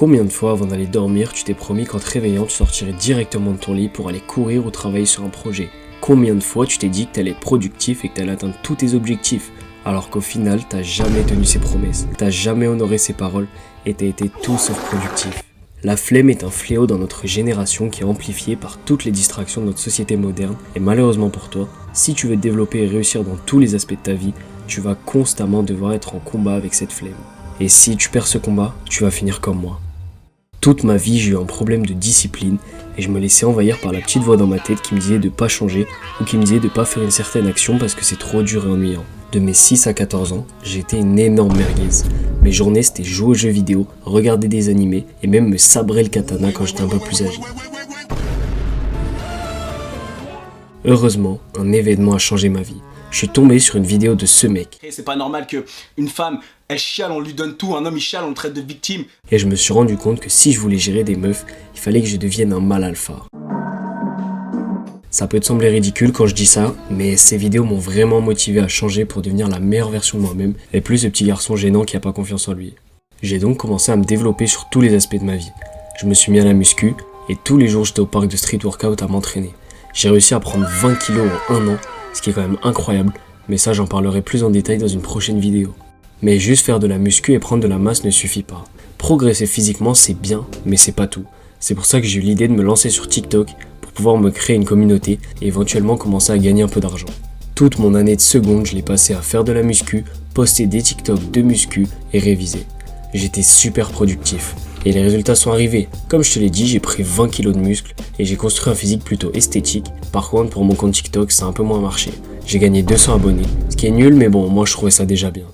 Combien de fois avant d'aller dormir, tu t'es promis qu'en te réveillant, tu sortirais directement de ton lit pour aller courir ou travailler sur un projet? Combien de fois tu t'es dit que tu allais être productif et que tu allais atteindre tous tes objectifs, alors qu'au final, t'as jamais tenu ses promesses, t'as jamais honoré ses paroles et t'as été tout sauf productif? La flemme est un fléau dans notre génération qui est amplifié par toutes les distractions de notre société moderne et malheureusement pour toi, si tu veux te développer et réussir dans tous les aspects de ta vie, tu vas constamment devoir être en combat avec cette flemme. Et si tu perds ce combat, tu vas finir comme moi. Toute ma vie, j'ai eu un problème de discipline et je me laissais envahir par la petite voix dans ma tête qui me disait de pas changer ou qui me disait de pas faire une certaine action parce que c'est trop dur et ennuyant. De mes 6 à 14 ans, j'étais une énorme merguez. Mes journées, c'était jouer aux jeux vidéo, regarder des animés et même me sabrer le katana quand j'étais un peu plus âgé. Heureusement, un événement a changé ma vie. Je suis tombé sur une vidéo de ce mec. C'est pas normal qu'une femme, elle chiale, on lui donne tout, un homme il chiale, on le traite de victime. Et je me suis rendu compte que si je voulais gérer des meufs, il fallait que je devienne un mâle alpha. Ça peut te sembler ridicule quand je dis ça, mais ces vidéos m'ont vraiment motivé à changer pour devenir la meilleure version de moi-même et plus ce petit garçon gênant qui a pas confiance en lui. J'ai donc commencé à me développer sur tous les aspects de ma vie. Je me suis mis à la muscu et tous les jours j'étais au parc de street workout à m'entraîner. J'ai réussi à prendre 20 kilos en un an, ce qui est quand même incroyable, mais ça j'en parlerai plus en détail dans une prochaine vidéo. Mais juste faire de la muscu et prendre de la masse ne suffit pas. Progresser physiquement c'est bien, mais c'est pas tout. C'est pour ça que j'ai eu l'idée de me lancer sur TikTok pour pouvoir me créer une communauté et éventuellement commencer à gagner un peu d'argent. Toute mon année de seconde, je l'ai passé à faire de la muscu, poster des TikTok de muscu et réviser. J'étais super productif. Et les résultats sont arrivés. Comme je te l'ai dit, j'ai pris 20 kilos de muscles et j'ai construit un physique plutôt esthétique. Par contre, pour mon compte TikTok, ça a un peu moins marché. J'ai gagné 200 abonnés, ce qui est nul, mais bon, moi je trouvais ça déjà bien.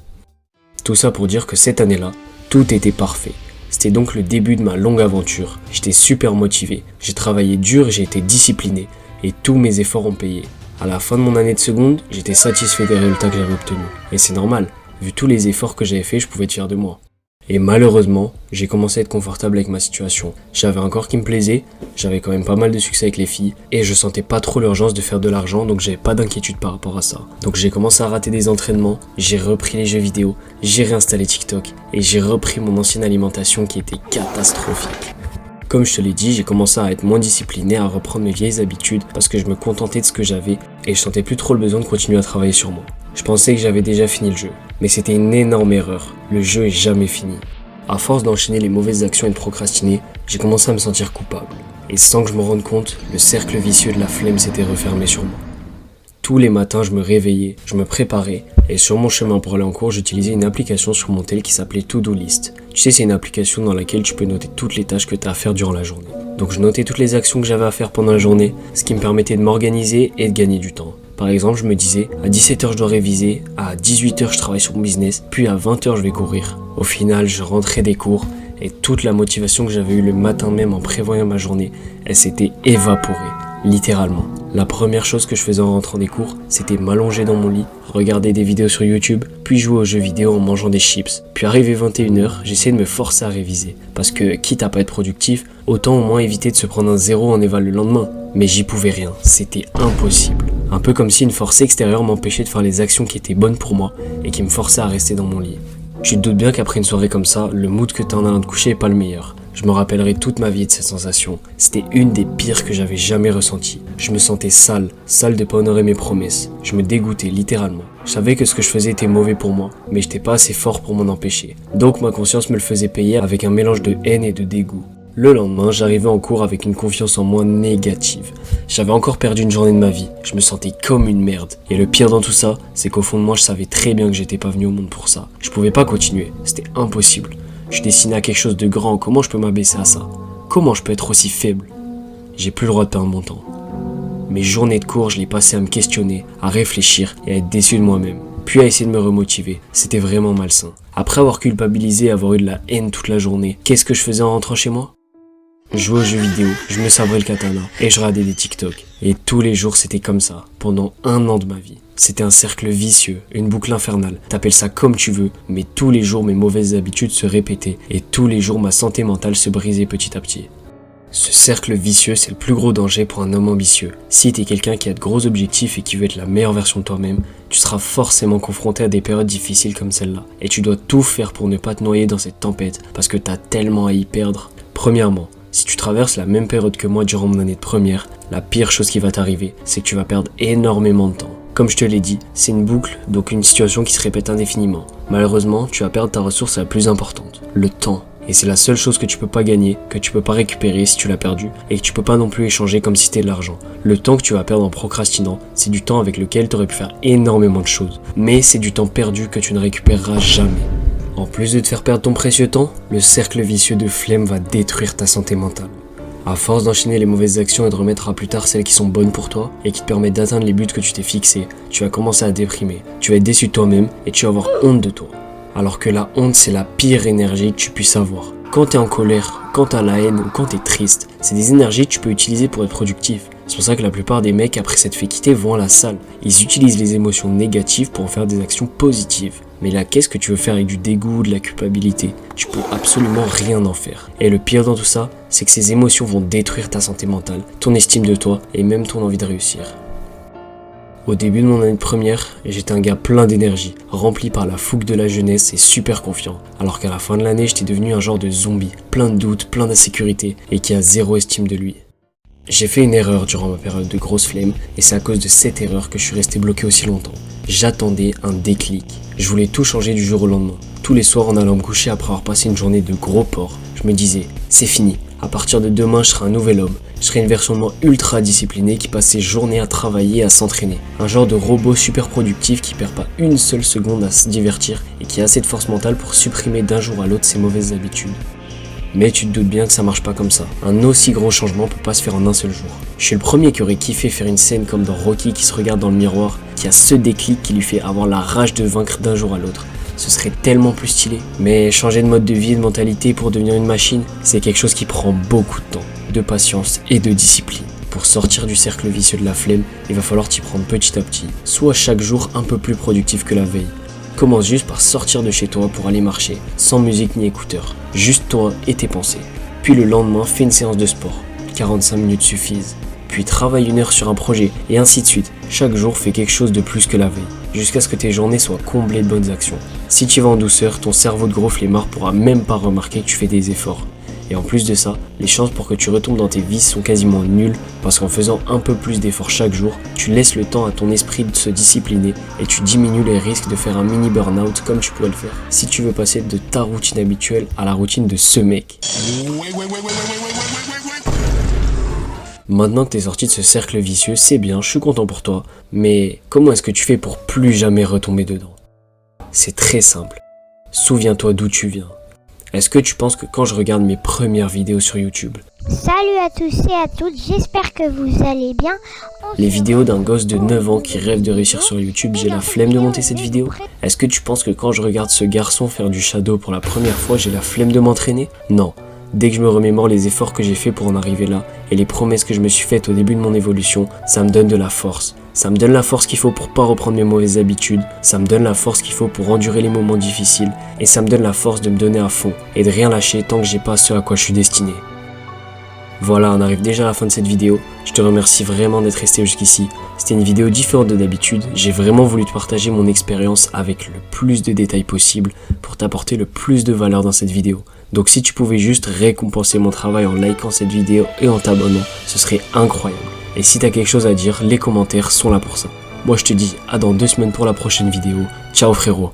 Tout ça pour dire que cette année-là, tout était parfait. C'était donc le début de ma longue aventure. J'étais super motivé, j'ai travaillé dur et j'ai été discipliné. Et tous mes efforts ont payé. À la fin de mon année de seconde, j'étais satisfait des résultats que j'avais obtenus. Et c'est normal, vu tous les efforts que j'avais faits, je pouvais être fier de moi. Et malheureusement, j'ai commencé à être confortable avec ma situation. J'avais un corps qui me plaisait, j'avais quand même pas mal de succès avec les filles, et je sentais pas trop l'urgence de faire de l'argent, donc j'avais pas d'inquiétude par rapport à ça. Donc j'ai commencé à rater des entraînements, j'ai repris les jeux vidéo, j'ai réinstallé TikTok, et j'ai repris mon ancienne alimentation qui était catastrophique. Comme je te l'ai dit, j'ai commencé à être moins discipliné, à reprendre mes vieilles habitudes, parce que je me contentais de ce que j'avais, et je sentais plus trop le besoin de continuer à travailler sur moi. Je pensais que j'avais déjà fini le jeu, mais c'était une énorme erreur. Le jeu est jamais fini. À force d'enchaîner les mauvaises actions et de procrastiner, j'ai commencé à me sentir coupable. Et sans que je me rende compte, le cercle vicieux de la flemme s'était refermé sur moi. Tous les matins, je me réveillais, je me préparais, et sur mon chemin pour aller en cours, j'utilisais une application sur mon tel qui s'appelait To-Do List. Tu sais, c'est une application dans laquelle tu peux noter toutes les tâches que tu as à faire durant la journée. Donc je notais toutes les actions que j'avais à faire pendant la journée, ce qui me permettait de m'organiser et de gagner du temps. Par exemple, je me disais, à 17h je dois réviser, à 18h je travaille sur mon business, puis à 20h je vais courir. Au final, je rentrais des cours et toute la motivation que j'avais eue le matin même en prévoyant ma journée, elle s'était évaporée, littéralement. La première chose que je faisais en rentrant des cours, c'était m'allonger dans mon lit, regarder des vidéos sur YouTube, puis jouer aux jeux vidéo en mangeant des chips. Puis arrivé 21h, j'essayais de me forcer à réviser. Parce que, quitte à pas être productif, autant au moins éviter de se prendre un 0 en éval le lendemain. Mais j'y pouvais rien, c'était impossible. Un peu comme si une force extérieure m'empêchait de faire les actions qui étaient bonnes pour moi et qui me forçaient à rester dans mon lit. Tu te doutes bien qu'après une soirée comme ça, le mood que t'as en allant te coucher est pas le meilleur. Je me rappellerai toute ma vie de cette sensation. C'était une des pires que j'avais jamais ressenties. Je me sentais sale de pas honorer mes promesses. Je me dégoûtais littéralement. Je savais que ce que je faisais était mauvais pour moi, mais j'étais pas assez fort pour m'en empêcher. Donc ma conscience me le faisait payer avec un mélange de haine et de dégoût. Le lendemain, j'arrivais en cours avec une confiance en moi négative. J'avais encore perdu une journée de ma vie. Je me sentais comme une merde. Et le pire dans tout ça, c'est qu'au fond de moi, je savais très bien que j'étais pas venu au monde pour ça. Je pouvais pas continuer. C'était impossible. Je destinais à quelque chose de grand. Comment je peux m'abaisser à ça? Comment je peux être aussi faible? J'ai plus le droit de perdre mon temps. Mes journées de cours, je les passais à me questionner, à réfléchir et à être déçu de moi-même. Puis à essayer de me remotiver. C'était vraiment malsain. Après avoir culpabilisé et avoir eu de la haine toute la journée, qu'est-ce que je faisais en rentrant chez moi? Je jouais aux jeux vidéo, je me sabrais le katana et je regardais des TikTok. Et tous les jours c'était comme ça, pendant 1 an de ma vie. C'était un cercle vicieux, une boucle infernale. T'appelles ça comme tu veux, mais tous les jours mes mauvaises habitudes se répétaient et tous les jours ma santé mentale se brisait petit à petit. Ce cercle vicieux, c'est le plus gros danger pour un homme ambitieux. Si t'es quelqu'un qui a de gros objectifs et qui veut être la meilleure version de toi-même, tu seras forcément confronté à des périodes difficiles comme celle-là. Et tu dois tout faire pour ne pas te noyer dans cette tempête, parce que t'as tellement à y perdre. Premièrement, si tu traverses la même période que moi durant mon année de première, la pire chose qui va t'arriver, c'est que tu vas perdre énormément de temps. Comme je te l'ai dit, c'est une boucle, donc une situation qui se répète indéfiniment. Malheureusement, tu vas perdre ta ressource la plus importante, le temps. Et c'est la seule chose que tu peux pas gagner, que tu peux pas récupérer si tu l'as perdu, et que tu peux pas non plus échanger comme si c'était de l'argent. Le temps que tu vas perdre en procrastinant, c'est du temps avec lequel tu aurais pu faire énormément de choses. Mais c'est du temps perdu que tu ne récupéreras jamais. En plus de te faire perdre ton précieux temps, le cercle vicieux de flemme va détruire ta santé mentale. À force d'enchaîner les mauvaises actions et de remettre à plus tard celles qui sont bonnes pour toi et qui te permettent d'atteindre les buts que tu t'es fixés, tu vas commencer à déprimer, tu vas être déçu de toi-même et tu vas avoir honte de toi. Alors que la honte, c'est la pire énergie que tu puisses avoir. Quand t'es en colère, quand t'as la haine ou quand t'es triste, c'est des énergies que tu peux utiliser pour être productif. C'est pour ça que la plupart des mecs, après s'être fait quitter, vont à la salle. Ils utilisent les émotions négatives pour en faire des actions positives. Mais là, qu'est-ce que tu veux faire avec du dégoût, de la culpabilité? Tu peux absolument rien en faire. Et le pire dans tout ça, c'est que ces émotions vont détruire ta santé mentale, ton estime de toi et même ton envie de réussir. Au début de mon année de première, j'étais un gars plein d'énergie, rempli par la fougue de la jeunesse et super confiant. Alors qu'à la fin de l'année, j'étais devenu un genre de zombie, plein de doutes, plein d'insécurité et qui a zéro estime de lui. J'ai fait une erreur durant ma période de grosse flemme et c'est à cause de cette erreur que je suis resté bloqué aussi longtemps. J'attendais un déclic. Je voulais tout changer du jour au lendemain. Tous les soirs en allant me coucher après avoir passé une journée de gros porc, je me disais, c'est fini. À partir de demain, je serai un nouvel homme. Je serai une version de moi ultra disciplinée qui passe ses journées à travailler et à s'entraîner. Un genre de robot super productif qui perd pas une seule seconde à se divertir et qui a assez de force mentale pour supprimer d'un jour à l'autre ses mauvaises habitudes. Mais tu te doutes bien que ça marche pas comme ça. Un aussi gros changement peut pas se faire en un seul jour. Je suis le premier qui aurait kiffé faire une scène comme dans Rocky qui se regarde dans le miroir, qui a ce déclic qui lui fait avoir la rage de vaincre d'un jour à l'autre. Ce serait tellement plus stylé. Mais changer de mode de vie et de mentalité pour devenir une machine, c'est quelque chose qui prend beaucoup de temps, de patience et de discipline. Pour sortir du cercle vicieux de la flemme, il va falloir t'y prendre petit à petit. Sois chaque jour un peu plus productif que la veille. Commence juste par sortir de chez toi pour aller marcher, sans musique ni écouteurs. Juste toi et tes pensées. Puis le lendemain, fais une séance de sport. 45 minutes suffisent. Puis travaille 1 heure sur un projet, et ainsi de suite. Chaque jour, fais quelque chose de plus que la veille, jusqu'à ce que tes journées soient comblées de bonnes actions. Si tu vas en douceur, ton cerveau de gros flemmard pourra même pas remarquer que tu fais des efforts. Et en plus de ça, les chances pour que tu retombes dans tes vices sont quasiment nulles, parce qu'en faisant un peu plus d'efforts chaque jour, tu laisses le temps à ton esprit de se discipliner, et tu diminues les risques de faire un mini burn-out comme tu pourrais le faire si tu veux passer de ta routine habituelle à la routine de ce mec. Maintenant que t'es sorti de ce cercle vicieux, c'est bien, je suis content pour toi, mais comment est-ce que tu fais pour plus jamais retomber dedans? C'est très simple. Souviens-toi d'où tu viens. Est-ce que tu penses que quand je regarde mes premières vidéos sur YouTube, salut à tous et à toutes, j'espère que vous allez bien. Les vidéos d'un gosse de 9 ans qui rêve de réussir sur YouTube, j'ai la flemme de monter cette vidéo? Est-ce que tu penses que quand je regarde ce garçon faire du shadow pour la première fois, j'ai la flemme de m'entraîner? Non. Dès que je me remémore les efforts que j'ai faits pour en arriver là, et les promesses que je me suis faites au début de mon évolution, ça me donne de la force. Ça me donne la force qu'il faut pour pas reprendre mes mauvaises habitudes, ça me donne la force qu'il faut pour endurer les moments difficiles, et ça me donne la force de me donner à fond, et de rien lâcher tant que j'ai pas ce à quoi je suis destiné. Voilà, on arrive déjà à la fin de cette vidéo. Je te remercie vraiment d'être resté jusqu'ici. C'était une vidéo différente de d'habitude. J'ai vraiment voulu te partager mon expérience avec le plus de détails possible pour t'apporter le plus de valeur dans cette vidéo. Donc si tu pouvais juste récompenser mon travail en likant cette vidéo et en t'abonnant, ce serait incroyable. Et si t'as quelque chose à dire, les commentaires sont là pour ça. Moi je te dis à dans 2 semaines pour la prochaine vidéo. Ciao frérot.